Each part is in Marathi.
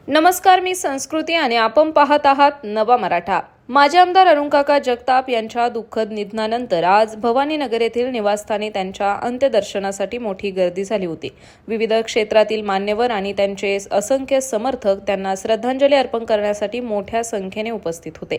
नमस्कार, मी संस्कृती आणि आपण पाहत आहात नवा मराठा। माजी आमदार अरुणकाका जगताप यांच्या दुःखद निधनानंतर आज भवानीनगर येथील निवासस्थानी त्यांच्या अंत्यदर्शनासाठी मोठी गर्दी झाली होती। विविध क्षेत्रातील मान्यवर आणि त्यांचे असंख्य समर्थक त्यांना श्रद्धांजली अर्पण करण्यासाठी मोठ्या संख्येने उपस्थित होते।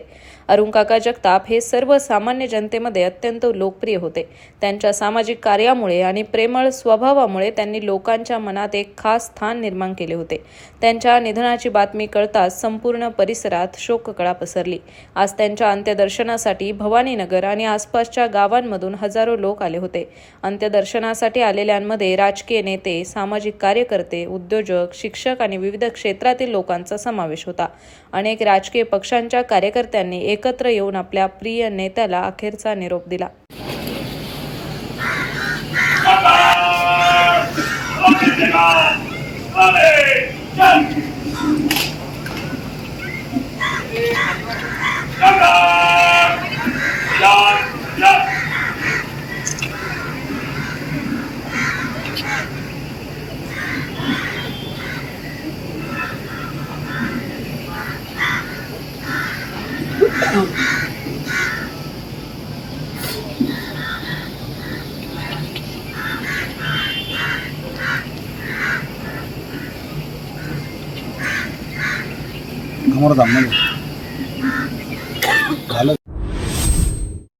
अरुणकाका जगताप हे सर्वसामान्य जनतेमध्ये अत्यंत लोकप्रिय होते। त्यांच्या सामाजिक कार्यामुळे आणि प्रेमळ स्वभावामुळे त्यांनी लोकांच्या मनात एक खास स्थान निर्माण केले होते। त्यांच्या निधनाची बातमी कळताच संपूर्ण परिसरात शोककळा पसरली। आज त्यांच्या अंत्यदर्शनासाठी भवानीनगर आणि आसपासच्या गावांमधून हजारो लोक आले होते। अंत्यदर्शनासाठी आलेल्यांमध्ये राजकीय नेते, सामाजिक कार्यकर्ते, उद्योजक, शिक्षक आणि विविध क्षेत्रातील लोकांचा समावेश होता। अनेक राजकीय पक्षांच्या कार्यकर्त्यांनी एकत्र येऊन आपल्या प्रिय नेत्याला अखेरचा निरोप दिला।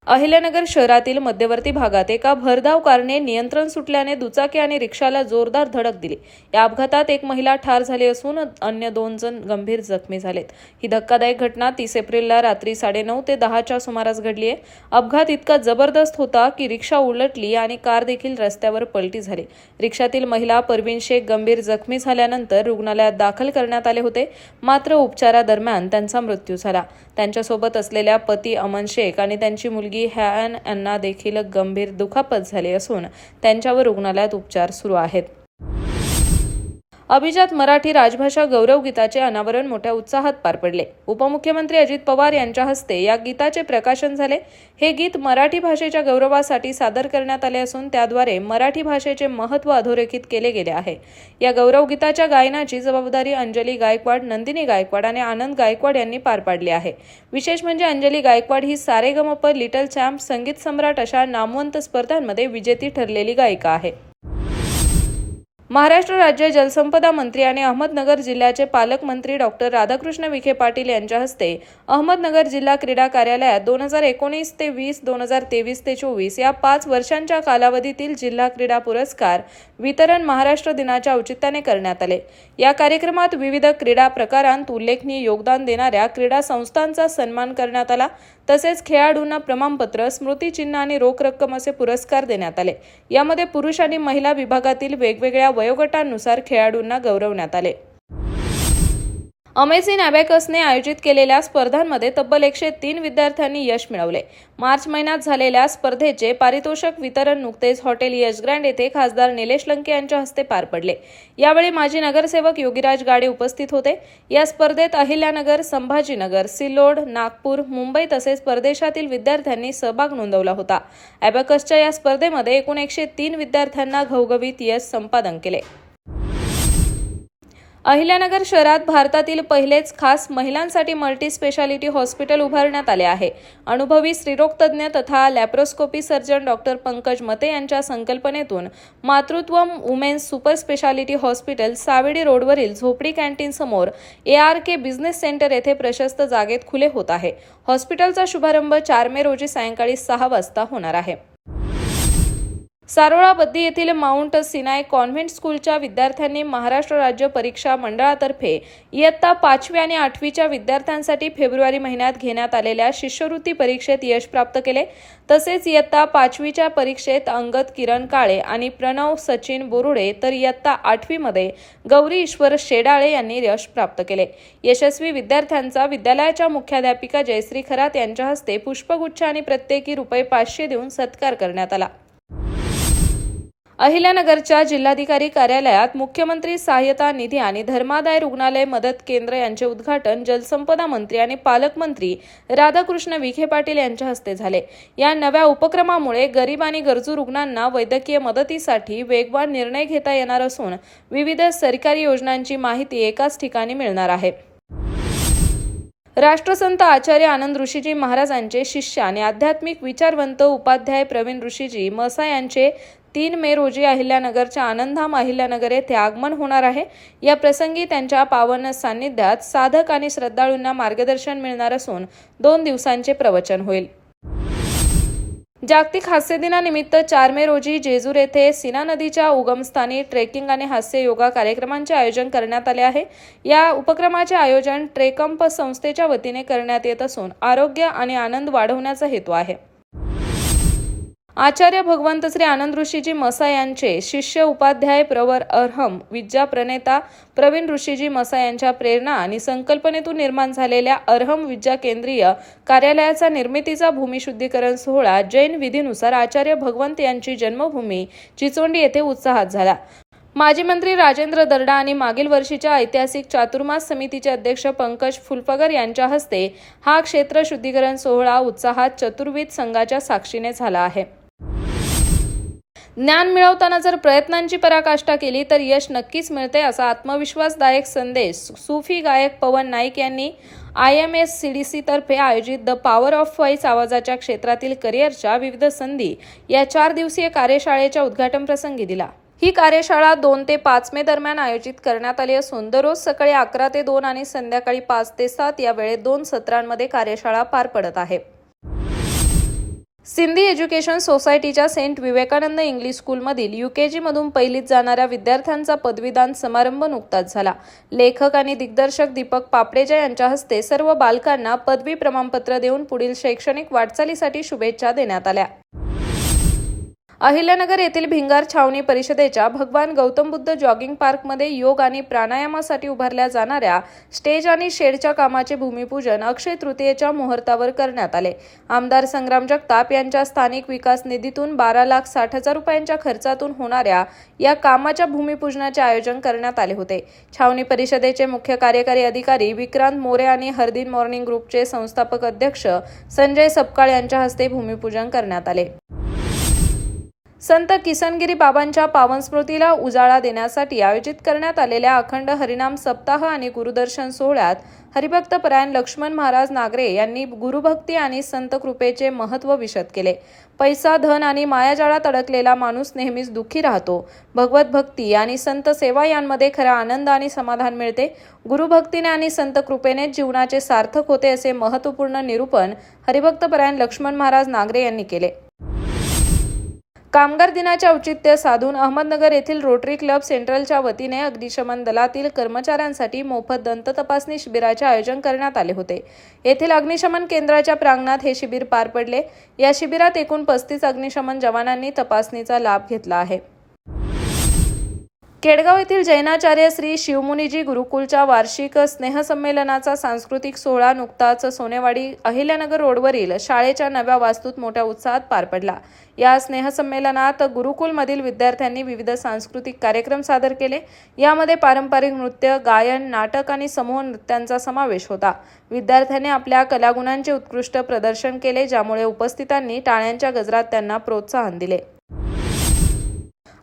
अहिल्यानगर शहरातील मध्यवर्ती भागात एका भरधाव कारने नियंत्रण सुटल्याने दुचाकी आणि रिक्षाला जोरदार धडक दिली। या अपघातात एक महिला ठार झाली असून अन्य 2 जण गंभीर जखमी झालेत। ही धक्कादायक घटना 30 एप्रिलला रात्री 9:30 ते 10च्या सुमारास घडली आहे। अपघात इतका जबरदस्त होता की रिक्षा उलटली आणि कार देखील रस्त्यावर पलटी झाली। रिक्षातील महिला परवीन शेख गंभीर जखमी झाल्यानंतर रुग्णालयात दाखल करण्यात आले होते, मात्र उपचारादरम्यान त्यांचा मृत्यू झाला। त्यांच्यासोबत असलेल्या पती अमन शेख आणि त्यांची मुलगी हॅन यांना देखील गंभीर दुखापत झाली असून त्यांच्यावर रुग्णालयात उपचार सुरू आहेत। अभिजात मराठी राजभाषा गौरव गीताचे अनावरण मोठ्या उत्साहात पार पडले। उपमुख्यमंत्री अजित पवार यांच्या हस्ते या गीताचे प्रकाशन झाले। हे गीत मराठी भाषेच्या गौरवासाठी सादर करण्यात आले असून त्याद्वारे मराठी भाषेचे महत्त्व अधोरेखित केले गेले आहे। या गौरव गीताच्या गायनाची जबाबदारी अंजली गायकवाड, नंदिनी गायकवाड आणि आनंद गायकवाड यांनी पार पाडली आहे। विशेष म्हणजे अंजली गायकवाड ही सारेगमप, लिटल चॅम्प, संगीत सम्राट अशा नामवंत स्पर्धांमध्ये विजेती ठरलेली गायिका आहे। महाराष्ट्र राज्य जलसंपदा मंत्री आणि अहमदनगर जिल्ह्याचे पालकमंत्री डॉक्टर राधाकृष्ण विखे पाटील यांच्या हस्ते अहमदनगर जिल्हा क्रीडा कार्यालयात 2019 ते 20, 2023 ते 24 या 5 वर्षांच्या कालावधीतील जिल्हा क्रीडा पुरस्कार वितरण महाराष्ट्र दिनाच्या औचित्याने करण्यात आले। या कार्यक्रमात विविध क्रीडा प्रकारांत उल्लेखनीय योगदान देणाऱ्या क्रीडा संस्थांचा सन्मान करण्यात आला। तसेच खेळाडूंना प्रमाणपत्र, स्मृतिचिन्ह आणि रोख रक्कम असे पुरस्कार देण्यात आले। यामध्ये पुरुष आणि महिला विभागातील वेगवेगळ्या वयोगटांनुसार खेळाडूंना गौरवण्यात आले। अमेझिंग अबॅकसने आयोजित केलेल्या स्पर्धांमध्ये तब्बल 103 विद्यार्थ्यांनी यश मिळवले। मार्च महिन्यात झालेल्या स्पर्धेचे पारितोषिक वितरण नुकतेच हॉटेल यश ग्रँड येथे खासदार निलेश लंके यांच्या हस्ते पार पडले। यावेळी माजी नगरसेवक योगीराज गाडे उपस्थित होते। या स्पर्धेत अहिल्यानगर, संभाजीनगर, सिल्लोड, नागपूर, मुंबई तसेच परदेशातील विद्यार्थ्यांनी सहभाग नोंदवला होता। अबॅकसच्या या स्पर्धेमध्ये एकूण 103 विद्यार्थ्यांना घवघवीत यश संपादन केले। अहिल्यानगर शहरात भारतातील पहिलेच खास महिलांसाठी मल्टी स्पेशालिटी हॉस्पिटल उभारण्यात आले आहे। अनुभवी स्त्रीरोगतज्ञ तथा laparoscopy surgeon doctor Pankaj Mate यांच्या संकल्पनेतून Matrutvam women's super speciality hospital Savedi रोडवरील झोपडी कॅन्टीन समोर ARK बिझनेस सेंटर येथे प्रशस्त जागेत खुले होत आहे। हॉस्पिटलचा शुभारंभ 4 मे रोजी सायंकाळी 6 वाजता होणार आहे। सारोळा बद्दी येथील माउंट सिनाय कॉन्व्हेंट स्कूलच्या विद्यार्थ्यांनी महाराष्ट्र राज्य परीक्षा मंडळातर्फे इयत्ता 5वी आणि 8वीच्या विद्यार्थ्यांसाठी फेब्रुवारी महिन्यात घेण्यात आलेल्या शिष्यवृत्ती परीक्षेत यश प्राप्त केले। तसेच इयत्ता 5वीच्या परीक्षेत अंगद किरण काळे आणि प्रणव सचिन बोरुडे तर इयत्ता 8वीमध्ये गौरी ईश्वर शेडाळे यांनी यश प्राप्त केले। यशस्वी विद्यार्थ्यांचा विद्यालयाच्या मुख्याध्यापिका जयश्री खरात यांच्या हस्ते पुष्पगुच्छ आणि प्रत्येकी ₹500 देऊन सत्कार करण्यात आला। अहिल्यानगरच्या जिल्हाधिकारी कार्यालयात मुख्यमंत्री सहाय्यता निधी आणि धर्मादाय रुग्णालय मदत केंद्र यांचे उद्घाटन जलसंपदा मंत्री आणि पालकमंत्री राधाकृष्ण विखे पाटील यांच्या हस्ते झाले। या नव्या उपक्रमामुळे गरीब आणि गरजू रुग्णांना वैद्यकीय मदतीसाठी वेगवान निर्णय घेता येणार असून विविध सरकारी योजनांची माहिती एकाच ठिकाणी मिळणार आहे। राष्ट्रसंत आचार्य आनंद ऋषीजी महाराजांचे शिष्य आणि आध्यात्मिक विचारवंत उपाध्याय प्रवीण ऋषीजी मसा यांचे 3 मे रोजी अहिल्यानगरच्या आनंदधाम अहिल्यानगर येथे आगमन होणार आहे। या प्रसंगी त्यांच्या पावन सान्निध्यात साधक आणि श्रद्धाळूंना मार्गदर्शन मिळणार असून 2 दिवसांचे प्रवचन होईल। जागतिक हास्य दिनानिमित्त 4 मे रोजी जेजूर येथे सीना नदीच्या उगमस्थानी ट्रेकिंग आणि हास्य योगा कार्यक्रमांचे आयोजन करण्यात आले आहे। या उपक्रमाचे आयोजन ट्रेकंप संस्थेच्या वतीने करण्यात येत असून आरोग्य आणि आनंद वाढवण्याचा हेतू आहे। आचार्य भगवंत श्री आनंद ऋषीजी मसा यांचे शिष्य उपाध्याय प्रवर अरहम विद्या प्रणेता प्रवीण ऋषीजी मसा यांच्या प्रेरणा आणि संकल्पनेतून निर्माण झालेल्या अरहम विद्या केंद्रीय कार्यालयाचा निर्मितीचा भूमिशुद्धीकरण सोहळा जैन विधीनुसार आचार्य भगवंत यांची जन्मभूमी चिचोंडी येथे उत्साहात झाला। माजी मंत्री राजेंद्र दर्डा आणि मागील वर्षीच्या ऐतिहासिक चातुर्मास समितीचे अध्यक्ष पंकज फुलपगर यांच्या हस्ते हा क्षेत्र शुद्धीकरण सोहळा उत्साहात चतुर्विध संघाच्या साक्षीने झाला आहे। ज्ञान मिळवताना जर प्रयत्नांची पराकाष्ठा केली तर यश नक्कीच मिळते, असा आत्मविश्वासदायक संदेश सुफी गायक पवन नाईक यांनी IMSCDC तर्फे आयोजित द पॉवर ऑफ व्हॉइस आवाजाच्या क्षेत्रातील करिअरच्या विविध संधी या 4 दिवसीय कार्यशाळेच्या उद्घाटन प्रसंगी दिला। ही कार्यशाळा 2 ते 5 मे दरम्यान आयोजित करण्यात आली असून दररोज सकाळी 11 ते 2 आणि संध्याकाळी 5 ते 7 या वेळेत 2 सत्रांमध्ये कार्यशाळा पार पडत आहे। सिंधी एज्युकेशन सोसायटीच्या सेंट विवेकानंद इंग्लिश स्कूलमधील UKG मधून पहिलीत जाणाऱ्या विद्यार्थ्यांचा पदवीदान समारंभ नुकताच झाला। लेखक आणि दिग्दर्शक दीपक पापडेजा यांच्या हस्ते सर्व बालकांना पदवी प्रमाणपत्र देऊन पुढील शैक्षणिक वाटचालीसाठी शुभेच्छा देण्यात आल्या। अहिल्यानगर येथील भिंगार छावणी परिषदेच्या भगवान गौतम बुद्ध जॉगिंग पार्कमध्ये योग आणि प्राणायामासाठी उभारल्या जाणाऱ्या स्टेज आणि शेडच्या कामाचे भूमिपूजन अक्षय तृतीयेच्या मुहूर्तावर करण्यात आले। आमदार संग्राम जगताप यांच्या स्थानिक विकास निधीतून 12,60,000 रुपयांच्या खर्चातून होणाऱ्या या कामाच्या भूमिपूजनाचे आयोजन करण्यात आले होते। छावणी परिषदेचे मुख्य कार्यकारी अधिकारी विक्रांत मोरे आणि हरदीन मॉर्निंग ग्रुपचे संस्थापक अध्यक्ष संजय सपकाळ यांच्या हस्ते भूमिपूजन करण्यात आले। संत किसनगिरी बाबांच्या पावन स्मृतीला उजाळा देण्यासाठी आयोजित करण्यात आलेल्या अखंड हरिनाम सप्ताह आणि गुरुदर्शन सोहळ्यात हरिभक्त परायण लक्ष्मण महाराज नागरे यांनी गुरुभक्ती आणि संत कृपेचे महत्त्व विशद केले। पैसा, धन आणि मायाजाळात अडकलेला माणूस नेहमीच दुःखी राहतो। भगवत भक्ती आणि संत सेवा यांमध्ये खरा आनंद आणि समाधान मिळते। गुरुभक्तीने आणि संत कृपेने जीवनाचे सार्थक होते, असे महत्त्वपूर्ण निरूपण हरिभक्त परायण लक्ष्मण महाराज नागरे यांनी केले। कामगार दिनाचे औचित्य साधून अहमदनगर येथील रोटरी क्लब सेंट्रलच्या वतीने अग्निशमन दलातील कर्मचाऱ्यांसाठी मोफत दंत तपासणी शिबिराचे आयोजन करण्यात आले होते। येथील अग्निशमन केंद्राच्या प्रांगणात हे शिबिर पार पडले। या शिबिरात एकूण 35 अग्निशमन जवानांनी तपासणीचा लाभ घेतला आहे। केडगाव येथील जैनाचार्य श्री शिवमुनीजी गुरुकुलच्या वार्षिक स्नेहसंमेलनाचा सांस्कृतिक सोहळा नुकताच सोनेवाडी अहिल्यानगर रोडवरील शाळेच्या नव्या वास्तूत मोठ्या उत्साहात पार पडला। या स्नेहसंमेलनात गुरुकुलमधील विद्यार्थ्यांनी विविध सांस्कृतिक कार्यक्रम सादर केले। यामध्ये पारंपरिक नृत्य, गायन, नाटक आणि समूह नृत्यांचा समावेश होता। विद्यार्थ्यांनी आपल्या कलागुणांचे उत्कृष्ट प्रदर्शन केले, ज्यामुळे उपस्थितांनी टाळ्यांच्या गजरात त्यांना प्रोत्साहन दिले।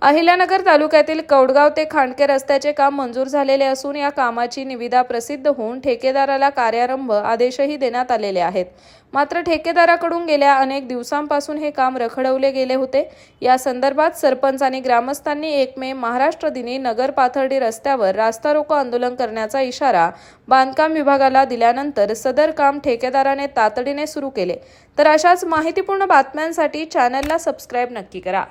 अहिल्यानगर तालुक्यातील कौडगाव ते खांडके रस्त्याचे काम मंजूर झालेले असून या कामाची निविदा प्रसिद्ध होऊन ठेकेदाराला कार्यारंभ आदेशही देण्यात आलेले आहेत। मात्र ठेकेदाराकडून गेल्या अनेक दिवसांपासून हे काम रखडवले गेले होते। या संदर्भात सरपंच आणि ग्रामस्थांनी 1 मे महाराष्ट्र दिनी नगर पाथर्डी रस्त्यावर रास्ता रोको आंदोलन करण्याचा इशारा बांधकाम विभागाला दिल्यानंतर सदर काम ठेकेदाराने तातडीने सुरू केले। तर अशाच माहितीपूर्ण बातम्यांसाठी चॅनलला सबस्क्राईब नक्की करा।